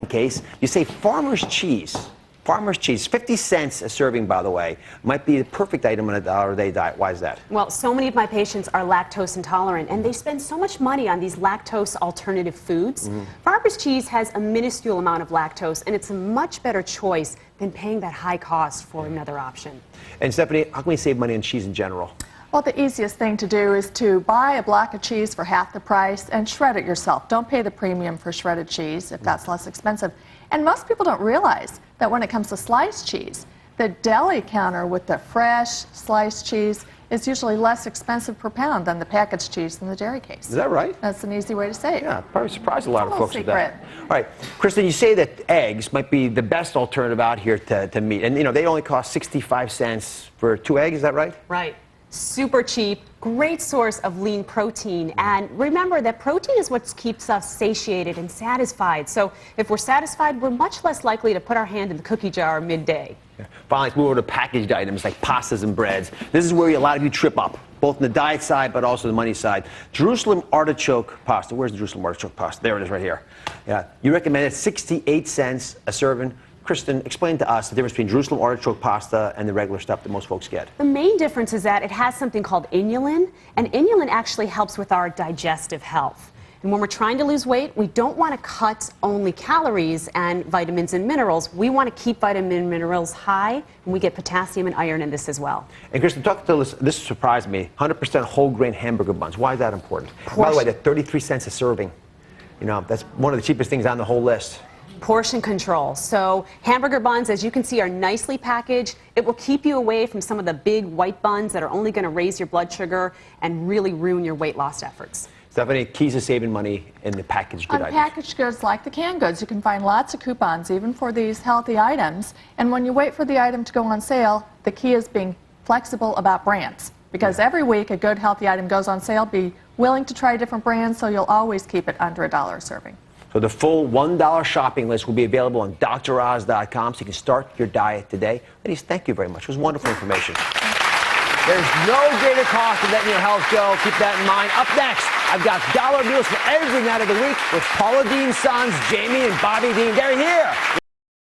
case, you say farmer's cheese. Farmer's cheese, 50 cents a serving, by the way, might be the perfect item on a dollar-a-day diet. Why is that? Well, so many of my patients are lactose intolerant, and they spend so much money on these lactose alternative foods. Farmer's cheese has a minuscule amount of lactose, and it's a much better choice than paying that high cost for another option. And Stephanie, how can we save money on cheese in general? Well, the easiest thing to do is to buy a block of cheese for half the price and shred it yourself. Don't pay the premium for shredded cheese if that's less expensive. And most people don't realize that when it comes to sliced cheese, the deli counter with the fresh sliced cheese is usually less expensive per pound than the packaged cheese in the dairy case. Is that right? That's an easy way to save. Yeah, probably surprised a lot of folks with secret. that. All right, Kristin, you say that eggs might be the best alternative out here to meat. And, you know, they only cost 65 cents for 2 eggs, is that right? Right. Super cheap, great source of lean protein. And remember that protein is what keeps us satiated and satisfied. So if we're satisfied, we're much less likely to put our hand in the cookie jar midday. Yeah. Finally, let's move over to packaged items like pastas and breads. This is where a lot of you trip up, both on the diet side but also the money side. Jerusalem artichoke pasta. Where's the Jerusalem artichoke pasta? There it is right here. Yeah. You recommend it 68 cents a serving. Kristin, explain to us the difference between Jerusalem artichoke pasta and the regular stuff that most folks get. The main difference is that it has something called inulin, and inulin actually helps with our digestive health. And when we're trying to lose weight, we don't want to cut only calories and vitamins and minerals. We want to keep vitamin and minerals high, and we get potassium and iron in this as well. And Kristin, talk to us, this surprised me, 100% whole grain hamburger buns. Why is that important? By the way, that's 33 cents a serving. You know, that's one of the cheapest things on the whole list. Portion control. So hamburger buns, as you can see, are nicely packaged. It will keep you away from some of the big white buns that are only going to raise your blood sugar and really ruin your weight loss efforts. Stephanie, keys to saving money in the packaged goods. On packaged goods like the canned goods, you can find lots of coupons even for these healthy items. And when you wait for the item to go on sale, the key is being flexible about brands. Because every week a good healthy item goes on sale, be willing to try different brands so you'll always keep it under $1 a serving. So the full $1 shopping list will be available on DrOz.com, so you can start your diet today. Ladies, thank you very much. It was wonderful information. There's no greater cost than letting your health go. Keep that in mind. Up next, I've got dollar bills for every night of the week with Paula Dean's sons, Jamie and Bobby Dean. They're here.